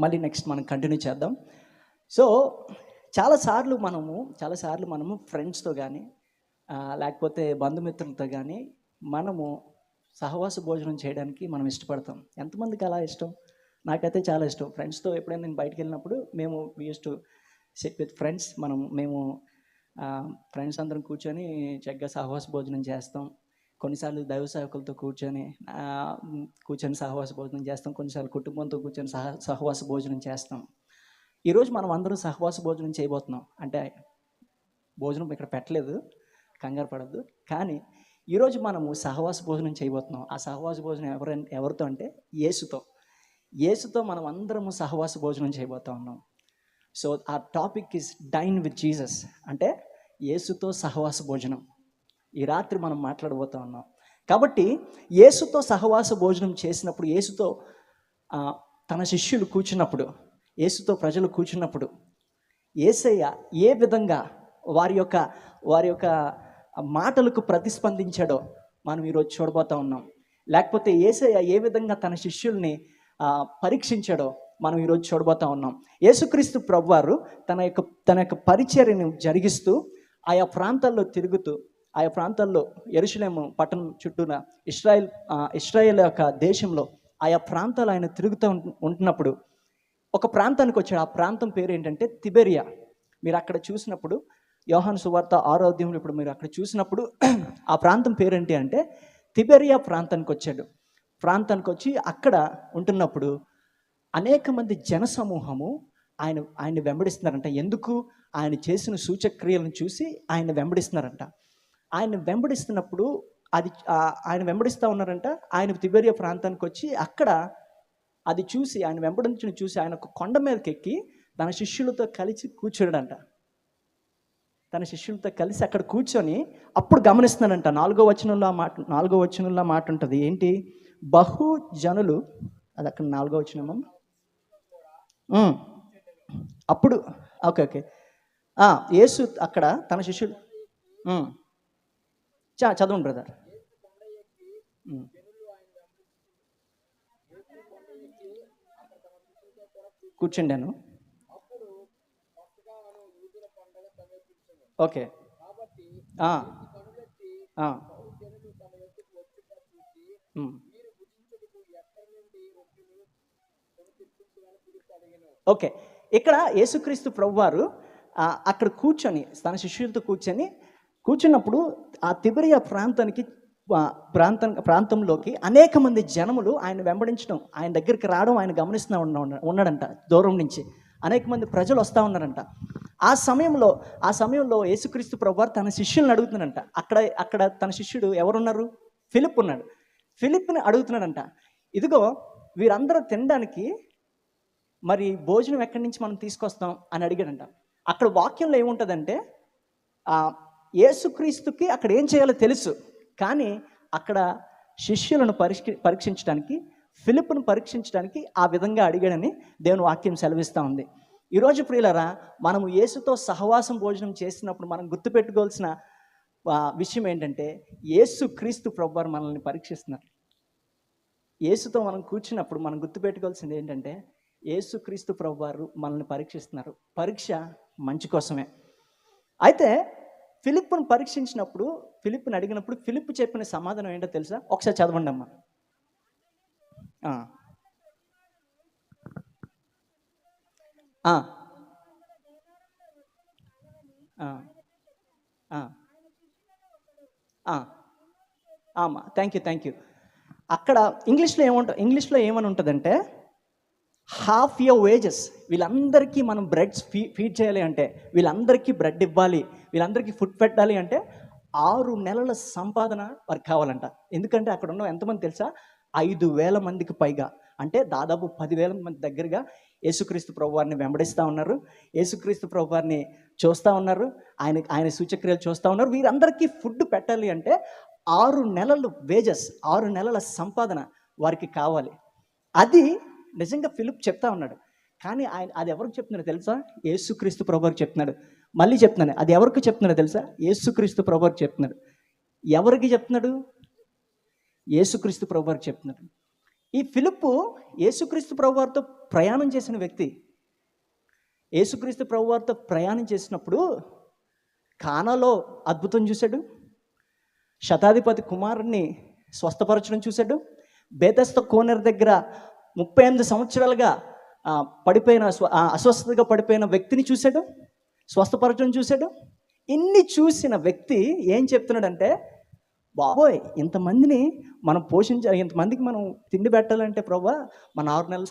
మళ్ళీ నెక్స్ట్ మనం కంటిన్యూ చేద్దాం. సో చాలాసార్లు మనము ఫ్రెండ్స్తో కానీ లేకపోతే బంధుమిత్రులతో కానీ మనము సహవాస భోజనం చేయడానికి మనం ఇష్టపడతాం. ఎంతమందికి అలా ఇష్టం? నాకైతే చాలా ఇష్టం. ఫ్రెండ్స్తో ఎప్పుడైనా నేను బయటకు వెళ్ళినప్పుడు మేము use to SIT with friends. మేము ఫ్రెండ్స్ అందరం కూర్చొని చక్కగా సహవాస భోజనం చేస్తాం. కొన్నిసార్లు దైవ సేవకులతో కూర్చొని సహవాస భోజనం చేస్తాం. కొన్నిసార్లు కుటుంబంతో కూర్చొని సహవాస భోజనం చేస్తాం. ఈరోజు మనం అందరం సహవాస భోజనం చేయబోతున్నాం. అంటే భోజనం ఇక్కడ పెట్టలేదు, కంగారు పడద్దు. కానీ ఈరోజు మనము సహవాస భోజనం చేయబోతున్నాం. ఆ సహవాస భోజనం ఎవరితో అంటే యేసుతో మనం అందరము సహవాస భోజనం చేయబోతా ఉన్నాం. సో ఆ topic is dyne with Jesus, అంటే యేసుతో సహవాస భోజనం. ఈ రాత్రి మనం మాట్లాడబోతా ఉన్నాం. కాబట్టి యేసుతో సహవాస భోజనం చేసినప్పుడు, యేసుతో తన శిష్యులు కూర్చున్నప్పుడు, యేసుతో ప్రజలు కూర్చున్నప్పుడు యేసయ్య ఏ విధంగా వారి యొక్క మాటలకు ప్రతిస్పందించాడో మనం ఈరోజు చూడబోతా ఉన్నాం. లేకపోతే యేసయ్య ఏ విధంగా తన శిష్యుల్ని పరీక్షించాడో మనం ఈరోజు చూడబోతా ఉన్నాం. యేసుక్రీస్తు ప్రభువారు తన యొక్క పరిచర్యను జరిగిస్తూ ఆయా ప్రాంతాల్లో తిరుగుతూ, ఆయా ప్రాంతాల్లో యెరూషలేము పట్టణం చుట్టూన ఇశ్రాయేల్ యొక్క దేశంలో ఆయా ప్రాంతాలు ఆయన తిరుగుతూ ఉంటున్నప్పుడు ఒక ప్రాంతానికి వచ్చాడు. ఆ ప్రాంతం పేరు ఏంటంటే తిబెరియా. మీరు అక్కడ చూసినప్పుడు యోహాను సువార్త 6వ అధ్యాయంలో ఇప్పుడు మీరు అక్కడ చూసినప్పుడు ఆ ప్రాంతం పేరేంటి అంటే తిబెరియా ప్రాంతానికి వచ్చాడు. ప్రాంతానికి వచ్చి అక్కడ ఉంటున్నప్పుడు అనేక మంది జనసమూహము ఆయన్ని వెంబడిస్తున్నారంట. ఎందుకు? ఆయన చేసిన సూచక్రియలను చూసి ఆయన వెంబడిస్తున్నారంట. ఆయన వెంబడిస్తున్నప్పుడు ఆయన వెంబడిస్తూ ఉన్నారంట. ఆయన తిబెరియా ప్రాంతానికి వచ్చి అక్కడ అది చూసి, ఆయన వెంబడించిన చూసి ఆయన ఒక కొండ మీదకి ఎక్కి తన శిష్యులతో కలిసి కూర్చోడంట. తన శిష్యులతో కలిసి అక్కడ కూర్చొని అప్పుడు గమనిస్తున్నాడంట. 4వ వచనంలో మాట ఉంటుంది. ఏంటి? బహు జనులు, అది అక్కడ 4వ వచనం. అప్పుడు ఓకే యేసు అక్కడ తన శిష్యులు చదవండి బ్రదర్. కూర్చుండాను. ఓకే. ఓకే, ఇక్కడ యేసుక్రీస్తు ప్రభువారు అక్కడ తన శిష్యులతో కూర్చున్నప్పుడు ఆ తిబెరియా ప్రాంతంలోకి అనేక మంది జనములు ఆయన వెంబడించడం, ఆయన దగ్గరికి రావడం ఆయన గమనిస్తూ ఉన్నాడంట. దూరం నుంచి అనేక మంది ప్రజలు వస్తూ ఉన్నారంట. ఆ సమయంలో యేసుక్రీస్తు ప్రభువారు తన శిష్యులను అడుగుతున్నాడంట. అక్కడ తన శిష్యుడు ఎవరున్నారు? ఫిలిప్ ఉన్నాడు. ఫిలిప్ని అడుగుతున్నాడంట, ఇదిగో వీరందరూ తినడానికి మరి భోజనం ఎక్కడి నుంచి మనం తీసుకొస్తాం అని అడిగాడంట. అక్కడ వాక్యంలో ఏముంటుందంటే యేసుక్రీస్తుకి అక్కడ ఏం చేయాలో తెలుసు, కానీ అక్కడ శిష్యులను పరీక్షించడానికి, ఫిలిప్ను పరీక్షించడానికి ఆ విధంగా అడిగాడని దేవుని వాక్యం సెలవిస్తూ ఉంది. ఈరోజు ప్రియులారా, మనము యేసుతో సహవాసం భోజనం చేసినప్పుడు మనం గుర్తుపెట్టుకోవాల్సిన విషయం ఏంటంటే యేసుక్రీస్తు ప్రభువారు మనల్ని పరీక్షిస్తున్నారు. యేసుతో మనం కూర్చున్నప్పుడు మనం గుర్తుపెట్టుకోవాల్సింది ఏంటంటే యేసుక్రీస్తు ప్రభువారు మనల్ని పరీక్షిస్తున్నారు. పరీక్ష మంచి కోసమే. అయితే ఫిలిప్ను పరీక్షించినప్పుడు, ఫిలిప్ని అడిగినప్పుడు ఫిలిప్ చెప్పిన సమాధానం ఏంటో తెలుసా? ఒకసారి చదవండి అమ్మా. Thank you. అక్కడ ఇంగ్లీష్లో ఏమని ఉంటుందంటే హాఫ్ యువర్ వేజెస్. వీళ్ళందరికీ మనం బ్రెడ్స్ ఫీడ్ చేయాలి అంటే, వీళ్ళందరికీ బ్రెడ్ ఇవ్వాలి, వీళ్ళందరికీ ఫుడ్ పెట్టాలి అంటే 6 నెలల సంపాదన వారికి కావాలంట. ఎందుకంటే అక్కడ ఉన్న ఎంతమంది తెలుసా? 5,000 మందికి పైగా, అంటే దాదాపు 10,000 మంది దగ్గరగా యేసుక్రీస్తు ప్రభువారిని వెంబడిస్తూ ఉన్నారు. యేసుక్రీస్తు ప్రభువారిని చూస్తూ ఉన్నారు. ఆయన సూచక్రియలు చూస్తూ ఉన్నారు. వీరందరికీ ఫుడ్ పెట్టాలి అంటే 6 నెలలు వేజెస్, 6 నెలల సంపాదన వారికి కావాలి. అది నిజంగా ఫిలిప్ చెప్తా ఉన్నాడు. కానీ అది ఎవరికి చెప్తున్నాడో తెలుసా? యేసుక్రీస్తు ప్రభువారికి చెప్తున్నాడు. మళ్ళీ చెప్తున్నాను, అది ఎవరికి చెప్తున్నాడో తెలుసా? యేసుక్రీస్తు ప్రభువారికి చెప్తున్నాడు. ఎవరికి చెప్తున్నాడు? యేసుక్రీస్తు ప్రభువారికి చెప్తున్నాడు. ఈ ఫిలిప్పు యేసుక్రీస్తు ప్రభువారితో ప్రయాణం చేసిన వ్యక్తి. యేసుక్రీస్తు ప్రభువారితో ప్రయాణం చేసినప్పుడు కానాలో అద్భుతం చూశాడు, శతాధిపతి కుమారుణ్ణి స్వస్థపరచడం చూశాడు, బేతస్త కోనేరు దగ్గర 38 సంవత్సరాలుగా పడిపోయిన అస్వస్థతగా పడిపోయిన వ్యక్తిని చూశాడు, స్వస్థపరచడం చూశాడు. ఇన్ని చూసిన వ్యక్తి ఏం చెప్తున్నాడంటే, బాబోయ్ ఇంతమందిని మనం ఇంతమందికి మనం తిండి పెట్టాలంటే ప్రభా మన 6 నెలల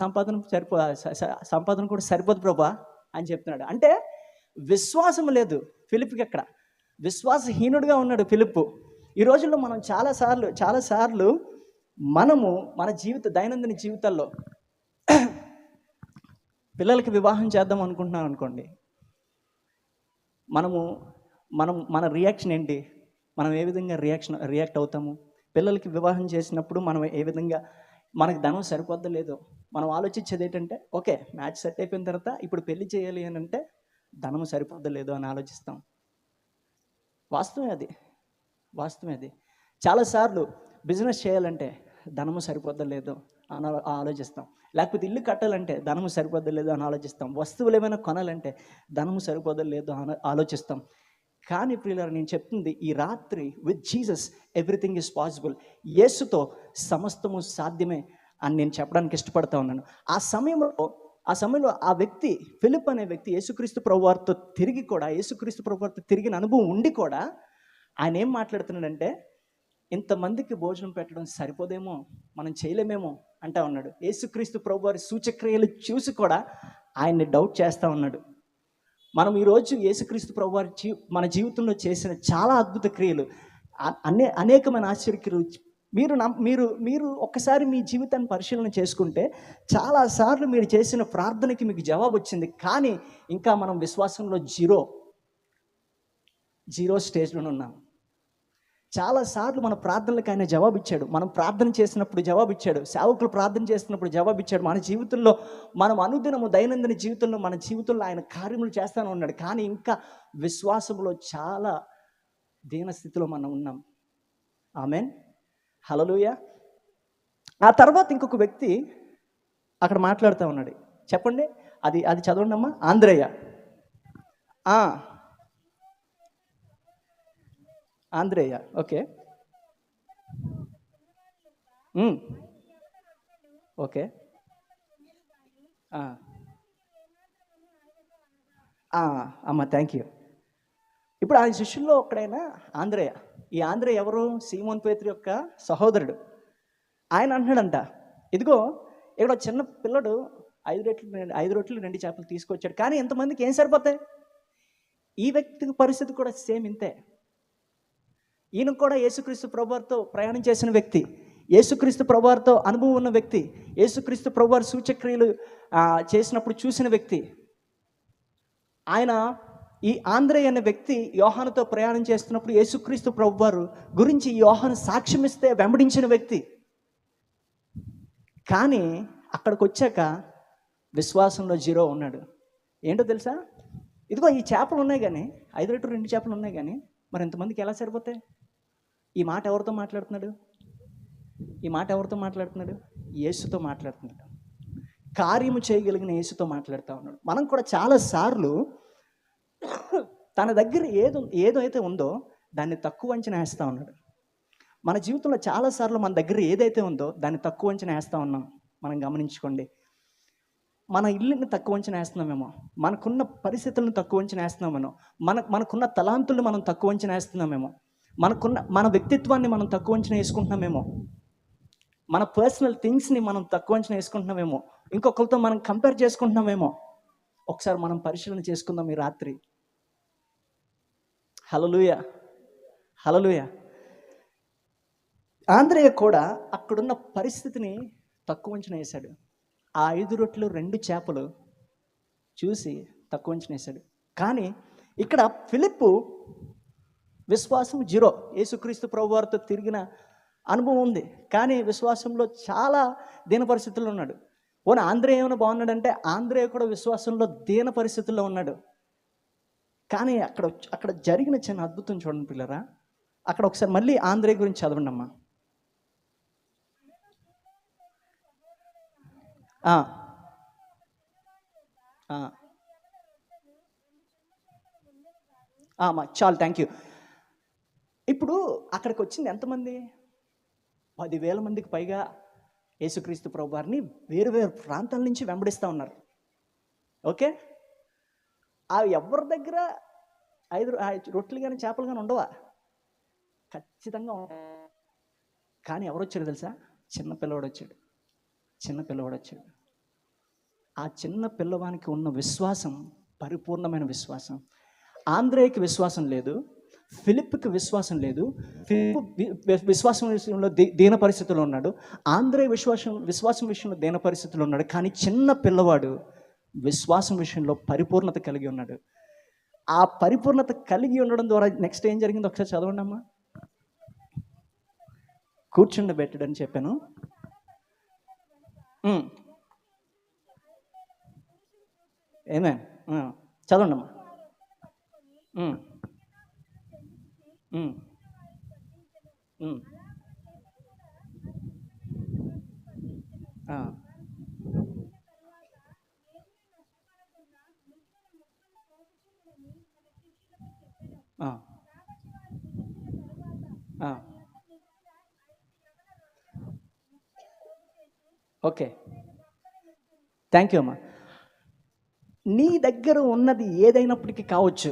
సంపాదన కూడా సరిపోదు ప్రభా అని చెప్తున్నాడు. అంటే విశ్వాసం లేదు ఫిలిప్కి. అక్కడ విశ్వాసహీనుడిగా ఉన్నాడు ఫిలిప్పు. ఈ రోజుల్లో మనం చాలాసార్లు మనము మన దైనందిన జీవితాల్లో పిల్లలకి వివాహం చేద్దాం అనుకుంటున్నాం అనుకోండి, మన రియాక్షన్ ఏంటి? మనం ఏ విధంగా రియాక్ట్ అవుతాము? పిల్లలకి వివాహం చేసినప్పుడు మనం ఏ విధంగా, మనకు ధనం సరిపోద్దా లేదో మనం ఆలోచించేది ఏంటంటే, ఓకే మ్యాచ్ సెట్ అయిపోయిన తర్వాత ఇప్పుడు పెళ్లి చేయాలి అని అంటే ధనం సరిపోద్దా లేదో అని ఆలోచిస్తాం. వాస్తవమే అది. చాలాసార్లు బిజినెస్ చేయాలంటే ధనము సరిపోద్దా లేదో అని ఆలోచిస్తాం. లేకపోతే ఇల్లు కట్టాలంటే ధనము సరిపోద్దా లేదో అని ఆలోచిస్తాం. వస్తువులు ఏమైనా కొనాలంటే ధనము సరిపోద్దా లేదో అని ఆలోచిస్తాం. కానీ ప్రియులారా, నేను చెప్తుంది ఈ రాత్రి, with Jesus everything is possible. యేసుతో సమస్తము సాధ్యమే అని నేను చెప్పడానికి ఇష్టపడతా ఉన్నాను. ఆ సమయంలో ఆ వ్యక్తి, ఫిలిప్ అనే వ్యక్తి, యేసుక్రీస్తు ప్రభువారితో తిరిగిన అనుభవం ఉండి కూడా ఆయన ఏం మాట్లాడుతున్నాడంటే, ఇంతమందికి భోజనం పెట్టడం సరిపోదేమో, మనం చేయలేమేమో అంటా ఉన్నాడు. యేసుక్రీస్తు ప్రభువారి సూచక్రియలు చూసి కూడా ఆయన్ని డౌట్ చేస్తూ ఉన్నాడు. మనం ఈరోజు యేసుక్రీస్తు ప్రభువారి మన జీవితంలో చేసిన చాలా అద్భుత క్రియలు, అనేకమైన ఆశ్చర్యక్రియలు మీరు ఒక్కసారి మీ జీవితాన్ని పరిశీలన చేసుకుంటే చాలాసార్లు మీరు చేసిన ప్రార్థనకి మీకు జవాబు వచ్చింది. కానీ ఇంకా మనం విశ్వాసంలో జీరో స్టేజ్లో ఉన్నాం. చాలాసార్లు మన ప్రార్థనలకు ఆయన జవాబు ఇచ్చాడు. మనం ప్రార్థన చేసినప్పుడు జవాబు ఇచ్చాడు. సేవకులు ప్రార్థన చేస్తున్నప్పుడు జవాబు ఇచ్చాడు. మన జీవితంలో మనం అనుదినము దైనందిన జీవితంలో మన జీవితంలో ఆయన కార్యములు చేస్తానే ఉన్నాడు. కానీ ఇంకా విశ్వాసంలో చాలా దీన స్థితిలో మనం ఉన్నాం. ఆమేన్, హల్లెలూయా. ఆ తర్వాత ఇంకొక వ్యక్తి అక్కడ మాట్లాడుతూ ఉన్నాడు. చెప్పండి, అది చదవండి అమ్మా. ఆంద్రేయ ఓకే ఓకే అమ్మ, థ్యాంక్ యూ. ఇప్పుడు ఆయన శిష్యుల్లో ఒక్కడైనా ఆంద్రేయ. ఈ ఆంద్రేయ ఎవరు? సీమోన్ పేతురు యొక్క సహోదరుడు. ఆయన అంటున్నాడంట, ఇదిగో ఇక్కడ చిన్న పిల్లడు 5 రొట్టెలు 2 చేపలు తీసుకొచ్చాడు, కానీ ఎంతమందికి ఏం సరిపోతాయి? ఈ వ్యక్తి పరిస్థితి కూడా సేమ్ ఇంతే. ఈయన కూడా యేసుక్రీస్తు ప్రభువారితో ప్రయాణం చేసిన వ్యక్తి, యేసుక్రీస్తు ప్రభువారితో అనుభవం ఉన్న వ్యక్తి, యేసుక్రీస్తు ప్రభువారి సూచక్రియలు చేసినప్పుడు చూసిన వ్యక్తి. ఆయన ఈ ఆంద్రేయ అనే వ్యక్తి యోహానుతో ప్రయాణం చేస్తున్నప్పుడు యేసుక్రీస్తు ప్రభువారు గురించి యోహాను సాక్ష్యం ఇస్తే వెంబడించిన వ్యక్తి. కానీ అక్కడికి వచ్చాక విశ్వాసంలో జీరో ఉన్నాడు. ఏంటో తెలుసా? ఇదిగో ఈ చేపలు ఉన్నాయి కానీ, 5 రొట్టెలు 2 చేపలు ఉన్నాయి కానీ మరి ఎంతమందికి ఎలా సరిపోతాయి? ఈ మాట ఎవరితో మాట్లాడుతున్నాడు? యేసుతో మాట్లాడుతున్నాడు. కార్యము చేయగలిగిన యేసుతో మాట్లాడుతూ ఉన్నాడు. మనం కూడా చాలాసార్లు తన దగ్గర ఏదైతే ఉందో దాన్ని తక్కువ అంచనా వేస్తూ ఉన్నాడు. మన జీవితంలో చాలాసార్లు మన దగ్గర ఏదైతే ఉందో దాన్ని తక్కువ అంచనా వేస్తూ ఉన్నాం. మనం గమనించుకోండి. మన ఇల్లుని తక్కువ అంచనా వేస్తున్నామేమో, మనకున్న పరిస్థితులను తక్కువ అంచనా వేస్తున్నామేమో, మనకున్న తలాంతులను మనం తక్కువ అంచనా వేస్తున్నామేమో, మన వ్యక్తిత్వాన్ని మనం తక్కువ అంచనా వేసుకుంటున్నామేమో, మన పర్సనల్ థింగ్స్ని మనం తక్కువ అంచనా వేసుకుంటున్నామేమో, ఇంకొకరితో మనం కంపేర్ చేసుకుంటున్నామేమో. ఒకసారి మనం పరిశీలన చేసుకుందాం ఈ రాత్రి. హల్లెలూయా. ఆంద్రేయ కూడా అక్కడున్న పరిస్థితిని తక్కువ అంచనా వేశాడు. ఆ 5 రొట్టెలు 2 చేపలు చూసి తక్కువ అంచనా వేశాడు. కానీ ఇక్కడ ఫిలిప్పు విశ్వాసం జీరో. యేసుక్రీస్తు ప్రభువారితో తిరిగిన అనుభవం ఉంది, కానీ విశ్వాసంలో చాలా దీన పరిస్థితుల్లో ఉన్నాడు. ఆంద్రేయ ఏమైనా బాగున్నాడంటే ఆంద్రేయ కూడా విశ్వాసంలో దీన పరిస్థితుల్లో ఉన్నాడు. కానీ అక్కడ జరిగిన చిన్న అద్భుతం చూడండి పిల్లరా. అక్కడ ఒకసారి మళ్ళీ ఆంద్రేయ గురించి చదవండి అమ్మా. ఆ, ఆ, చాలు, థ్యాంక్ యూ. ఇప్పుడు అక్కడికి వచ్చింది ఎంతమంది? 10,000 మందికి పైగా యేసుక్రీస్తు ప్రభువారిని వేరు వేరు ప్రాంతాల నుంచి వెంబడిస్తూ ఉన్నారు. ఓకే, ఆ ఎవరి దగ్గర 5 రొట్టెలు కానీ చేపలు కానీ ఉండవా? ఖచ్చితంగా ఉంటాయి. కానీ ఎవరు వచ్చారు తెలుసా? చిన్న పిల్లవాడు వచ్చాడు. చిన్న పిల్లవాడు వచ్చాడు. ఆ చిన్న పిల్లవానికి ఉన్న విశ్వాసం పరిపూర్ణమైన విశ్వాసం. ఆంధ్రేయకి విశ్వాసం లేదు, ఫిలిప్కి విశ్వాసం లేదు. ఫిలిప్ విశ్వాసం విషయంలో దీన పరిస్థితుల్లో ఉన్నాడు. ఆంధ్రేయ విశ్వాసం విషయంలో దీన పరిస్థితుల్లో ఉన్నాడు. కానీ చిన్న పిల్లవాడు విశ్వాసం విషయంలో పరిపూర్ణత కలిగి ఉన్నాడు. ఆ పరిపూర్ణత కలిగి ఉండడం ద్వారా నెక్స్ట్ ఏం జరిగిందో ఒకసారి చదవండి అమ్మా. కూర్చుండబెట్టడని చెప్పాను. ఏమే చదవండి అమ్మా. ఓకే, థ్యాంక్ యూ అమ్మా. నీ దగ్గర ఉన్నది ఏదైనప్పటికీ కావచ్చు,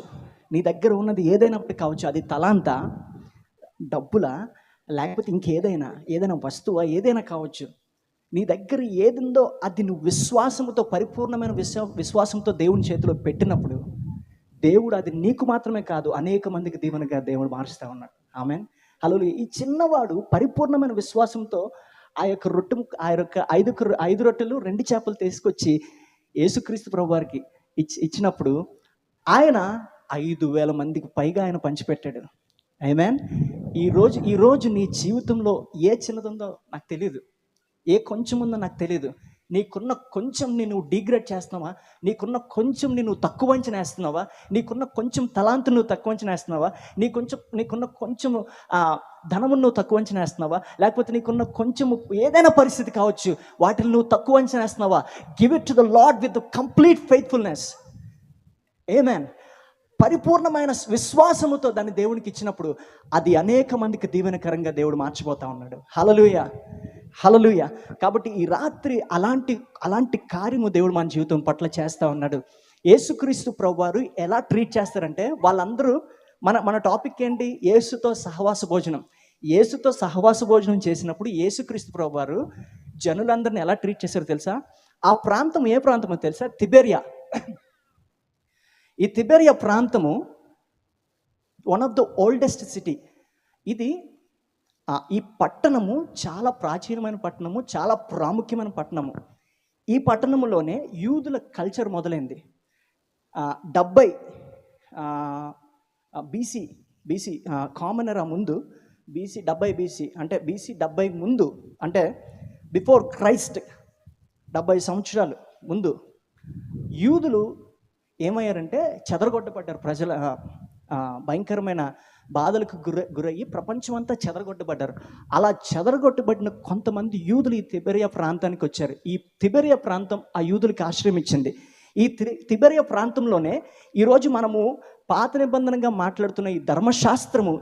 నీ దగ్గర ఉన్నది ఏదైనప్పటికీ కావచ్చు, అది తలాంతా, డబ్బులా, లేకపోతే ఏదైనా వస్తువా, ఏదైనా కావచ్చు. నీ దగ్గర ఏదిందో అది నువ్వు విశ్వాసంతో, పరిపూర్ణమైన విశ్వాసంతో దేవుని చేతిలో పెట్టినప్పుడు దేవుడు అది నీకు మాత్రమే కాదు అనేక మందికి దీవెనగా దేవుడు మారుస్తూ ఉన్నాడు. ఆమేన్, హల్లెలూయా. ఈ చిన్నవాడు పరిపూర్ణమైన విశ్వాసంతో ఆ యొక్క 5 రొట్టెలు 2 చేపలు తీసుకొచ్చి యేసుక్రీస్తు ప్రభువారికి ఇచ్చినప్పుడు ఆయన 5,000 మందికి పైగా ఆయన పంచిపెట్టాడు. ఆమేన్. ఈరోజు నీ జీవితంలో ఏ చిన్నదుందో నాకు తెలియదు, ఏ కొంచెం ఉందో నాకు తెలియదు. నీకున్న కొంచెం నువ్వు డిగ్రేడ్ చేస్తున్నావా? నీకున్న కొంచెం నువ్వు తక్కువ అంచనా వేస్తున్నావా? నీకున్న కొంచెం తలాంతు నువ్వు తక్కువ అంచనా వేస్తున్నావా? నీకున్న కొంచెం ధనము నువ్వు తక్కువ అంచనా వేస్తున్నావా? లేకపోతే నీకున్న కొంచెం ఏదైనా పరిస్థితి కావచ్చు, వాటిని నువ్వు తక్కువ అంచనా వేస్తున్నావా? Give it to the lord with complete faithfulness. Amen. పరిపూర్ణమైన విశ్వాసముతో దాన్ని దేవునికి ఇచ్చినప్పుడు అది అనేక మందికి దీవెనకరంగా దేవుడు మార్చిపోతా ఉన్నాడు. హల్లెలూయా, హల్లెలూయా. కాబట్టి ఈ రాత్రి అలాంటి కార్యము దేవుడు మన జీవితం పట్ల చేస్తూ ఉన్నాడు. యేసుక్రీస్తు ప్రభువారు ఎలా ట్రీట్ చేస్తారంటే, వాళ్ళందరూ మన టాపిక్ ఏంటి? యేసుతో సహవాస భోజనం. యేసుతో సహవాస భోజనం చేసినప్పుడు యేసుక్రీస్తు ప్రభువారు జనులందరిని ఎలా ట్రీట్ చేశారో తెలుసా? ఆ ప్రాంతం ఏ ప్రాంతమో తెలుసా? తిబెరియా. ఈ తిబెరియా ప్రాంతము one of the oldest city. ఇది ఈ పట్టణము చాలా ప్రాచీనమైన పట్టణము, చాలా ప్రాముఖ్యమైన పట్టణము. ఈ పట్టణంలోనే యూదుల కల్చర్ మొదలైంది. 70 బీసీ కామన్ ఎరా ముందు, BC 70 అంటే BC 70 ముందు, అంటే బిఫోర్ క్రైస్ట్ 70 సంవత్సరాలు ముందు యూదులు ఏమయ్యారంటే చెదరగొట్టబడ్డారు. భయంకరమైన బాధలకు గురయ్యి ప్రపంచం అంతా చెదరగొట్టబడ్డారు. అలా చెదరగొట్టబడిన కొంతమంది యూదులు ఈ తిబెరియా ప్రాంతానికి వచ్చారు. ఈ తిబెరియా ప్రాంతం ఆ యూదులకి ఆశ్రయం ఇచ్చింది. ఈ తిబెరియా ప్రాంతంలోనే ఈరోజు మనము పాత నిబంధనగా మాట్లాడుతున్న ఈ ధర్మశాస్త్రము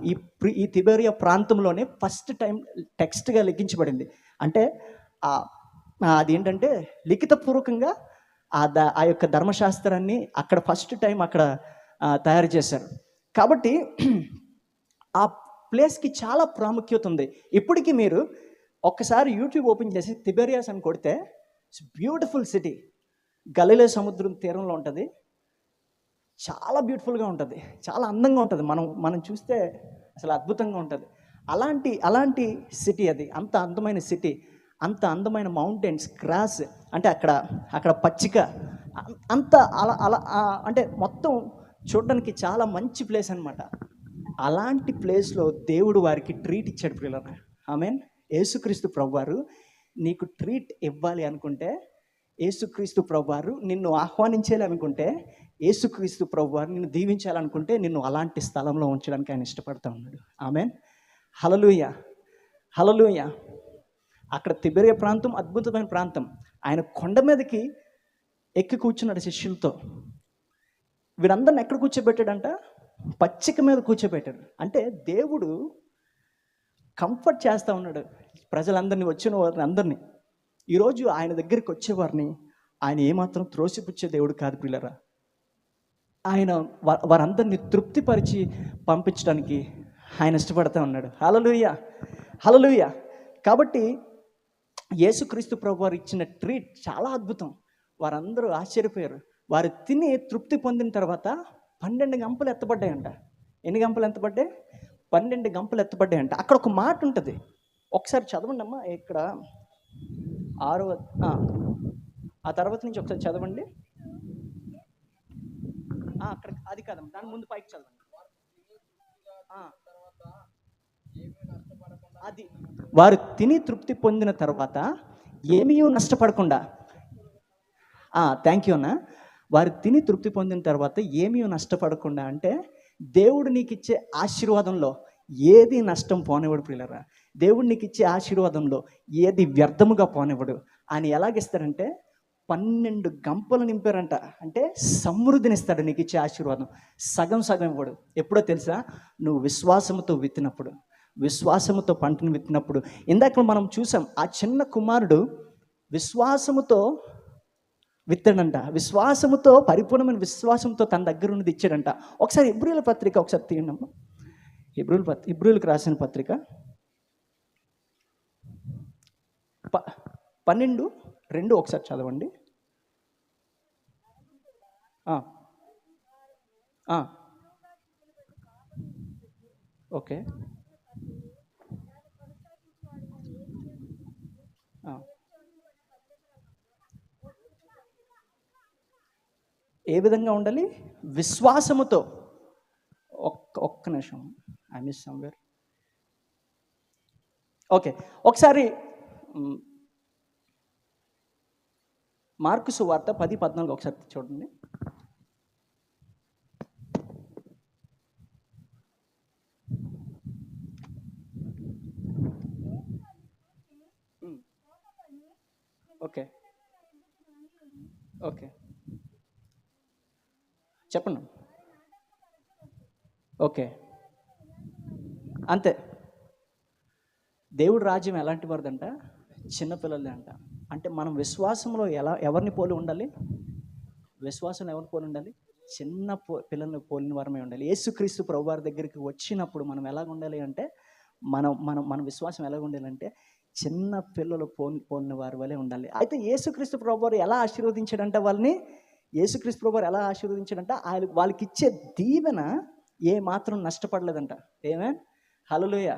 ఈ తిబెరియా ప్రాంతంలోనే ఫస్ట్ టైం టెక్స్ట్గా లిఖించబడింది. అంటే అదేంటంటే లిఖితపూర్వకంగా ఆ యొక్క ధర్మశాస్త్రాన్ని అక్కడ ఫస్ట్ టైం అక్కడ తయారు చేశారు. కాబట్టి ఆ ప్లేస్కి చాలా ప్రాముఖ్యత ఉంది. ఇప్పటికీ మీరు ఒక్కసారి యూట్యూబ్ ఓపెన్ చేసి తిబెరియాస్ అని కొడితే ఇట్స్ బ్యూటిఫుల్ సిటీ. గలిలే సముద్రం తీరంలో ఉంటుంది. చాలా బ్యూటిఫుల్గా ఉంటుంది, చాలా అందంగా ఉంటుంది. మనం చూస్తే అసలు అద్భుతంగా ఉంటుంది. అలాంటి సిటీ అది. అంత అందమైన సిటీ, అంత అందమైన మౌంటైన్స్, గ్రాస్, అంటే అక్కడ పచ్చిక, అంత అలా అంటే మొత్తం చూడడానికి చాలా మంచి ప్లేస్ అనమాట. అలాంటి ప్లేస్లో దేవుడు వారికి ట్రీట్ ఇచ్చాడు పిల్లలు. ఆమేన్. యేసుక్రీస్తు ప్రభువారు నీకు ట్రీట్ ఇవ్వాలి అనుకుంటే, యేసుక్రీస్తు ప్రభువారు నిన్ను ఆహ్వానించాలి అనుకుంటే, యేసుక్రీస్తు ప్రభువారు నిన్ను దీవించాలనుకుంటే నిన్ను అలాంటి స్థలంలో ఉంచడానికి ఆయన ఇష్టపడతా ఉన్నాడు. ఆమేన్. హల్లెలూయా, హల్లెలూయా. అక్కడ తిబెరియా ప్రాంతం అద్భుతమైన ప్రాంతం. ఆయన కొండ మీదకి ఎక్కి కూర్చున్నాడు శిష్యులతో. వీరందరిని ఎక్కడ కూర్చోబెట్టాడంట? పచ్చిక మీద కూర్చోబెట్టాడు. అంటే దేవుడు కంఫర్ట్ చేస్తూ ఉన్నాడు ప్రజలందరినీ, వచ్చిన వారిని అందరినీ. ఈరోజు ఆయన దగ్గరికి వచ్చేవారిని ఆయన ఏమాత్రం త్రోసిపుచ్చే దేవుడు కాదు ప్రియులారా. ఆయన వారందరినీ తృప్తిపరిచి పంపించడానికి ఆయన ఇష్టపడుతూ ఉన్నాడు. హల్లెలూయా, హల్లెలూయా. కాబట్టి యేసుక్రీస్తు ప్రభువారు ఇచ్చిన ట్రీట్ చాలా అద్భుతం. వారందరూ ఆశ్చర్యపోయారు. వారు తిని తృప్తి పొందిన తర్వాత 12 గంపలు ఎత్తబడ్డాయంట. ఎన్ని గంపలు ఎత్తబడ్డాయి? 12 గంపలు ఎత్తబడ్డాయంట. అక్కడ ఒక మాట ఉంటుంది, ఒకసారి చదవండి అమ్మా. ఇక్కడ 6వ ఆ తర్వాత నుంచి ఒకసారి చదవండి. అక్కడ అది కాదమ్మా, దాని ముందు పైకి చదవండి. అది వారు తిని తృప్తి పొందిన తర్వాత ఏమీ నష్టపడకుండా, థ్యాంక్ యూ అన్న. వారు తిని తృప్తి పొందిన తర్వాత ఏమీ నష్టపడకుండా అంటే దేవుడు నీకు ఇచ్చే ఆశీర్వాదంలో ఏది నష్టం పోనివ్వడు ప్రియులారా. దేవుడు నీకు ఇచ్చే ఆశీర్వాదంలో ఏది వ్యర్థముగా పోనివ్వడు. ఆయన ఎలాగిస్తాడంటే 12 గంపలు నింపారంట. అంటే సమృద్ధినిస్తాడు నీకు ఇచ్చే ఆశీర్వాదం. సగం సగం ఇవ్వడు. ఎప్పుడో తెలుసా? నువ్వు విశ్వాసముతో విత్తినప్పుడు, విశ్వాసముతో పంటను విత్తినప్పుడు. ఇందాక మనం చూసాం, ఆ చిన్న కుమారుడు విశ్వాసముతో విత్తాడంట. విశ్వాసముతో, పరిపూర్ణమైన విశ్వాసంతో తన దగ్గర ఉన్నది ఇచ్చాడంట. ఒకసారి హెబ్రీయుల పత్రిక ఒకసారి తీయండమ్మా. హెబ్రీయులకు రాసిన పత్రిక 12:2 ఒకసారి చదవండి. ఓకే. ఏ విధంగా ఉండాలి? విశ్వాసముతో. ఒక్క నిమిషం, ఐ మిస్ సమ్వేర్. ఓకే, ఒకసారి మార్కు సువార్త 10:14 ఒకసారి చూడండి. ఓకే, ఓకే, చెప్పండి. ఓకే, అంతే. దేవుడి రాజ్యం ఎలాంటి వారిదంట? చిన్నపిల్లలది అంట. అంటే మనం విశ్వాసంలో ఎవరిని పోలి ఉండాలి? విశ్వాసంలో ఎవరిని పోలి ఉండాలి? చిన్న పిల్లల్ని పోలిన వారమే ఉండాలి. యేసుక్రీస్తు ప్రభువారి దగ్గరికి వచ్చినప్పుడు మనం ఎలాగ ఉండాలి అంటే, మన విశ్వాసం ఎలాగ ఉండాలి అంటే చిన్న పిల్లలు పోలిన వారి వలె ఉండాలి. అయితే యేసుక్రీస్తు ప్రభువారు ఎలా ఆశీర్వదించాడంట వాళ్ళని? యేసుక్రీస్తు ప్రభువారు ఎలా ఆశీర్వదించాడంట? వాళ్ళకి ఇచ్చే దీవెన ఏ మాత్రం నష్టపడలేదంట. ఏమే? హల్లెలూయా,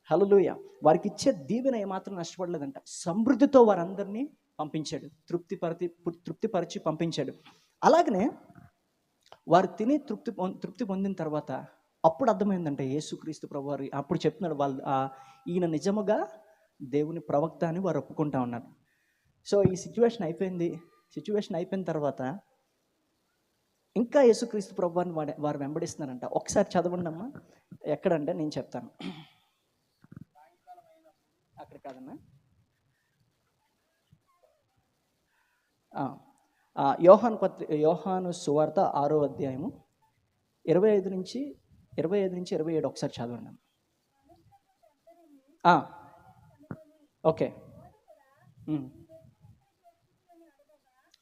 హల్లెలూయా. వారికి ఇచ్చే దీవెన ఏమాత్రం నష్టపడలేదంట. సమృద్ధితో వారందరినీ పంపించాడు, తృప్తిపరిచి పంపించాడు. అలాగనే వారు తిని తృప్తి పొందిన తర్వాత అప్పుడు అర్థమైందంటే యేసుక్రీస్తు ప్రభువారు అప్పుడు చెప్తున్నాడు, ఈయన నిజముగా దేవుని ప్రవక్త అని వారు ఒప్పుకుంటా ఉన్నారు. సో ఈ సిచ్యువేషన్ అయిపోయిన తర్వాత ఇంకా యేసుక్రీస్తు ప్రభువారిని వారు వెంబడిస్తున్నారంట. ఒకసారి చదవండి అమ్మా. ఎక్కడంటే నేను చెప్తాను, అక్కడ కాదన్నా. యోహాను సువార్త 6వ అధ్యాయము 25 నుంచి 27 ఒకసారి చదవండి. Okay,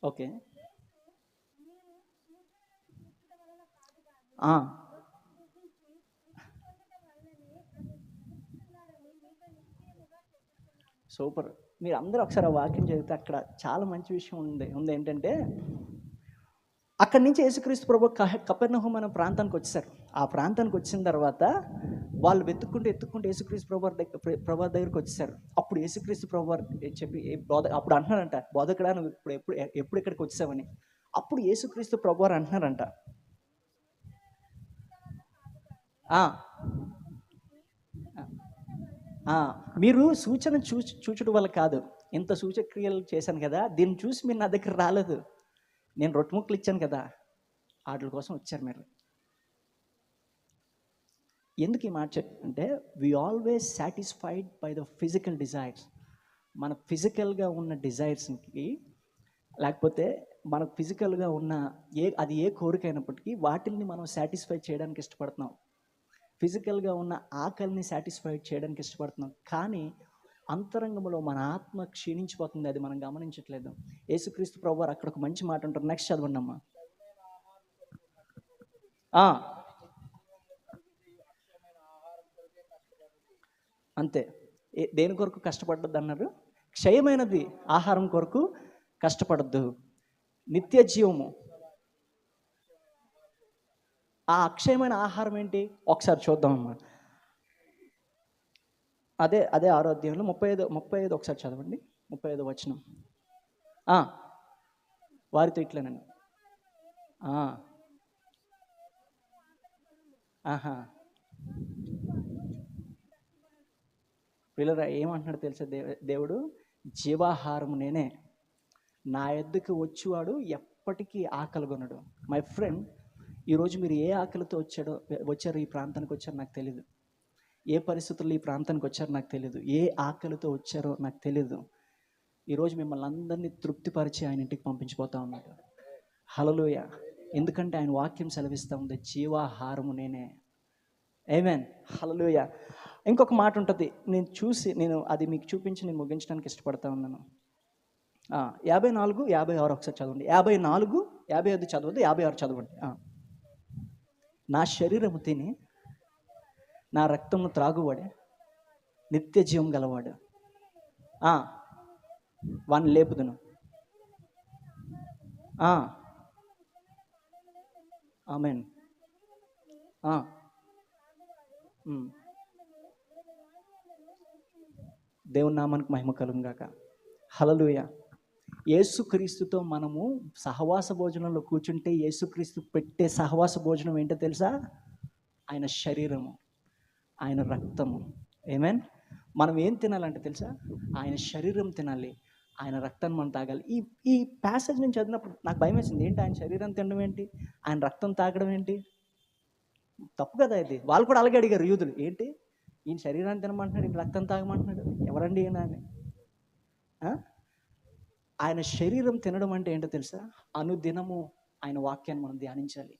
okay, super. మీరు అందరూ ఒకసారి ఆ వాక్యం చదివితే అక్కడ చాలా మంచి విషయం ఉంది. ఏంటంటే అక్కడి నుంచి యేసుక్రీస్తు ప్రభు కపెర్నహూము అనే ప్రాంతానికి వచ్చేసారు. ఆ ప్రాంతానికి వచ్చిన తర్వాత వాళ్ళు ఎత్తుక్కుంటూ యేసుక్రీస్తు ప్రభు దగ్గరికి వచ్చేసారు. అప్పుడు యేసుక్రీస్తు ప్రభు చెప్పి అప్పుడు అంటున్నారంట, బోధకుడా నువ్వు ఎప్పుడు ఇక్కడికి వచ్చావని. అప్పుడు యేసుక్రీస్తు ప్రభు వారు అంటున్నారంట, మీరు సూచన చూచడం వల్ల కాదు, ఇంత సూచక్రియలు చేశాను కదా, దీన్ని చూసి మీరు నా దగ్గర రాలేదు. నేను రొట్టె ముక్కలు ఇచ్చాను కదా, వాటి కోసం వచ్చారు మీరు. ఎందుకు ఈ మాట అంటే, we always satisfied by the physical desires. మన ఫిజికల్గా ఉన్న డిజైర్స్కి, లేకపోతే మనకు ఫిజికల్గా ఉన్న అది ఏ కోరిక అయినప్పటికీ వాటిల్ని మనం సాటిస్ఫై చేయడానికి ఇష్టపడుతున్నాం. ఫిజికల్గా ఉన్న ఆకలిని సాటిస్ఫై చేయడానికి ఇష్టపడుతున్నాం. కానీ అంతరంగంలో మన ఆత్మ క్షీణించిపోతుంది, అది మనం గమనించట్లేదు. యేసుక్రీస్తు ప్రభువారు అక్కడ ఒక మంచి మాట అంటారు. నెక్స్ట్ చదవండి అమ్మా. అంతే. దేని కొరకు కష్టపడ్డద్దు అన్నారు? క్షయమైనది ఆహారం కొరకు కష్టపడద్దు. నిత్య జీవము, ఆ అక్షయమైన ఆహారం ఏంటి ఒకసారి చూద్దామమ్మా. అదే 6వ అధ్యాయంలో 35 ఒకసారి చదవండి. 35 వచనం. వారితో ఇట్లనండి. వీళ్ళరా ఏమంటున్నాడు తెలుసా? దేవుడు జీవాహారము నేనే, నా యొద్దకు వచ్చేవాడు ఎప్పటికీ ఆకలి కొనడు. మై ఫ్రెండ్, ఈరోజు మీరు ఏ ఆకలితో వచ్చారో ఈ ప్రాంతానికి వచ్చారో నాకు తెలీదు. ఏ పరిస్థితుల్లో ఈ ప్రాంతానికి వచ్చారో నాకు తెలీదు. ఏ ఆకలితో వచ్చారో నాకు తెలీదు. ఈరోజు మిమ్మల్ని అందరినీ తృప్తిపరిచి ఆయన ఇంటికి పంపించిపోతా ఉన్నాడు. హల్లెలూయా. ఎందుకంటే ఆయన వాక్యం సెలవిస్తూ ఉంది, జీవాహారము నేనే. ఆమేన్. హల్లెలూయా. ఇంకొక మాట ఉంటుంది, నేను అది మీకు చూపించి నేను ముగించడానికి ఇష్టపడతా ఉన్నాను. 54, 56 ఒకసారి చదవండి. 54, 55 చదవద్దు, 56 చదవండి. నా శరీరము తిని నా రక్తమును త్రాగువాడే నిత్య జీవం గలవాడు, వాడిని లేపుదును. ఆమేన్. దేవుని నామానికి మహిమ కలుగును గాక. హల్లెలూయా. యేసుక్రీస్తుతో మనము సహవాస భోజనంలో కూర్చుంటే యేసుక్రీస్తు పెట్టే సహవాస భోజనం ఏంటో తెలుసా? ఆయన శరీరము, ఆయన రక్తము. ఆమేన్. మనం ఏం తినాలంటే తెలుసా? ఆయన శరీరం తినాలి, ఆయన రక్తాన్ని మనం తాగాలి. ఈ ప్యాసేజ్ నుంచి చదివినప్పుడు నాకు భయం వేసింది. ఏంటి ఆయన శరీరం తినడం ఏంటి, ఆయన రక్తం తాగడం ఏంటి? తప్పు కదా ఇది. వాళ్ళు కూడా అలాగే అడిగారు యూదులు, ఏంటి ఈయన శరీరాన్ని తినమంటున్నాడు, ఈయన రక్తం తాగమంటున్నాడు, ఎవరండి ఈయన అని. ఆయన శరీరం తినడం అంటే ఏంటో తెలుసా? అనుదినము ఆయన వాక్యాన్ని మనం ధ్యానించాలి.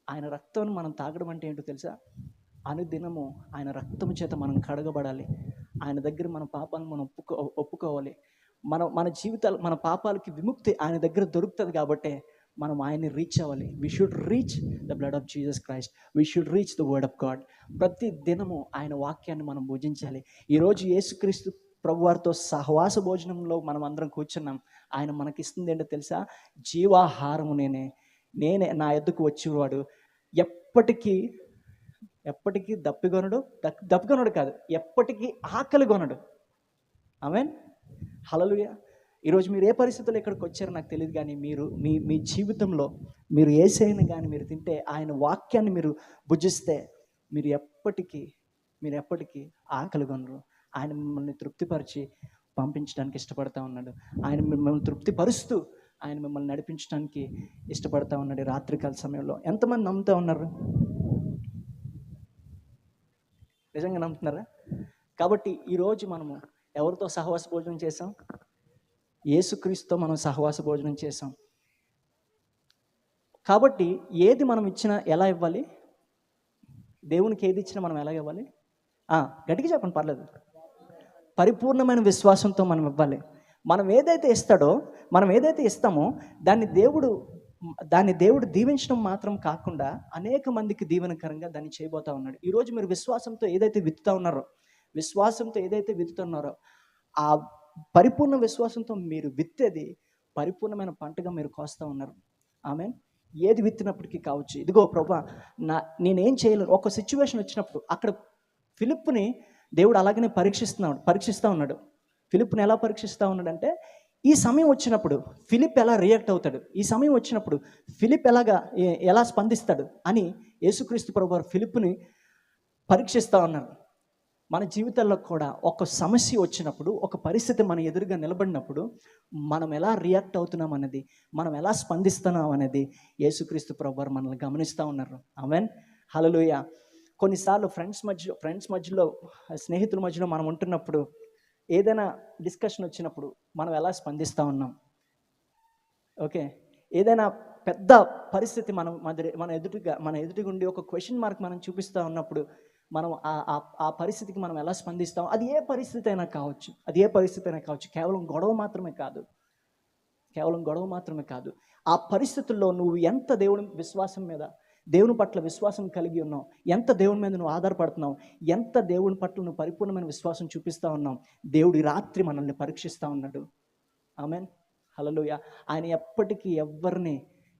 ఆయన రక్తాన్ని మనం తాగడం అంటే ఏంటో తెలుసా? అనుదినము ఆయన రక్తము చేత మనం కడగబడాలి. ఆయన దగ్గర మన పాపాలను మనం ఒప్పుకోవాలి. మన జీవితాలు, మన పాపాలకి విముక్తి ఆయన దగ్గర దొరుకుతుంది. కాబట్టి మనం ఆయన్ని రీచ్ అవ్వాలి. We should reach the blood of Jesus Christ. We should reach the word of God. ప్రతి దినము ఆయన వాక్యాన్ని మనం భుజించాలి. ఈరోజు యేసుక్రీస్తు ప్రభువారితో సహవాస భోజనంలో మనం అందరం కూర్చున్నాం. ఆయన మనకిస్తుంది ఏంటో తెలుసా? జీవాహారము నేనే. నా యొద్దకు వచ్చేవాడు ఎప్పటికీ దప్పికొనడు కాదు, ఎప్పటికీ ఆకలి కొనడు. ఆమేన్. హల్లెలూయా. ఈరోజు మీరు ఏ పరిస్థితుల్లో ఇక్కడికి వచ్చారో నాకు తెలియదు, కానీ మీరు మీ జీవితంలో మీరు యేసయ్యను కానీ మీరు తింటే, ఆయన వాక్యాన్ని మీరు భుజిస్తే మీరు ఎప్పటికీ ఆకలి కొనరు. ఆయన మిమ్మల్ని తృప్తిపరిచి పంపించడానికి ఇష్టపడతా ఉన్నాడు. ఆయన మిమ్మల్ని తృప్తిపరుస్తూ ఆయన మిమ్మల్ని నడిపించడానికి ఇష్టపడతా ఉన్నాడు. రాత్రికాల సమయంలో ఎంతమంది నమ్ముతూ ఉన్నారు? నిజంగా నమ్ముతున్నారా? కాబట్టి ఈరోజు మనము ఎవరితో సహవాస భోజనం చేసాం? యేసుక్రీస్తుతో మనం సహవాస భోజనం చేసాం. కాబట్టి ఏది మనం ఇచ్చినా ఎలా ఇవ్వాలి? దేవునికి ఏది ఇచ్చినా మనం ఎలా ఇవ్వాలి? గట్టిగా చెప్పండి, పర్లేదు. పరిపూర్ణమైన విశ్వాసంతో మనం ఇవ్వాలి. మనం ఏదైతే ఇస్తామో దాన్ని దేవుడు దీవించడం మాత్రం కాకుండా అనేక మందికి దీవెనకరంగా దాన్ని చేయబోతా ఉన్నాడు. ఈరోజు మీరు విశ్వాసంతో ఏదైతే విత్తుతున్నారో ఆ పరిపూర్ణ విశ్వాసంతో మీరు విత్తేది పరిపూర్ణమైన పంటగా మీరు కోస్తూ ఉన్నారు. ఆమేన్. ఏది విత్తినప్పటికీ కావచ్చు. ఇదిగో ప్రభువా, నేనేం చేయలేను. ఒక సిచ్యువేషన్ వచ్చినప్పుడు అక్కడ ఫిలిప్పుని దేవుడు అలాగనే పరీక్షిస్తూ ఉన్నాడు. ఫిలిప్ని ఎలా పరీక్షిస్తూ ఉన్నాడంటే, ఈ సమయం వచ్చినప్పుడు ఫిలిప్ ఎలా రియాక్ట్ అవుతాడు, ఈ సమయం వచ్చినప్పుడు ఫిలిప్ ఎలా స్పందిస్తాడు అని యేసుక్రీస్తు ప్రభువారు ఫిలిప్ని పరీక్షిస్తూ ఉన్నారు. మన జీవితాల్లో కూడా ఒక సమస్య వచ్చినప్పుడు, ఒక పరిస్థితి మన ఎదురుగా నిలబడినప్పుడు మనం ఎలా రియాక్ట్ అవుతున్నాం అనేది, మనం ఎలా స్పందిస్తున్నాం అనేది యేసుక్రీస్తు ప్రభువారు మనల్ని గమనిస్తూ ఉన్నారు. ఆమేన్. హల్లెలూయా. కొన్నిసార్లు ఫ్రెండ్స్ మధ్యలో స్నేహితుల మధ్యలో మనం ఉంటున్నప్పుడు ఏదైనా డిస్కషన్ వచ్చినప్పుడు మనం ఎలా స్పందిస్తూ ఉన్నాం? ఓకే, ఏదైనా పెద్ద పరిస్థితి మన ఎదుటిగా ఉండి ఒక క్వశ్చన్ మార్క్ మనం చూపిస్తూ ఉన్నప్పుడు మనం ఆ పరిస్థితికి మనం ఎలా స్పందిస్తాం? అది ఏ పరిస్థితి అయినా కావచ్చు. కేవలం గొడవ మాత్రమే కాదు. ఆ పరిస్థితుల్లో నువ్వు ఎంత దేవుని పట్ల విశ్వాసం కలిగి ఉన్నావు, ఎంత దేవుని మీద నువ్వు ఆధారపడుతున్నావు, ఎంత దేవుని పట్ల నువ్వు పరిపూర్ణమైన విశ్వాసం చూపిస్తూ ఉన్నావు, దేవుడి రాత్రి మనల్ని పరీక్షిస్తూ ఉన్నాడు. ఆమేన్, హల్లెలూయా. ఆయన ఎప్పటికీ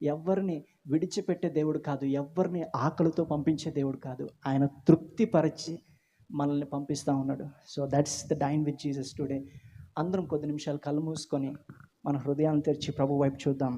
ఎవరిని విడిచిపెట్టే దేవుడు కాదు, ఎవరిని ఆకలితో పంపించే దేవుడు కాదు. ఆయన తృప్తిపరిచి మనల్ని పంపిస్తూ ఉన్నాడు. So that's the dyne with Jesus today. అందరం కొద్ది నిమిషాలు కళ్ళు మూసుకొని మన హృదయాన్ని తెరిచి ప్రభు వైపు చూద్దాం.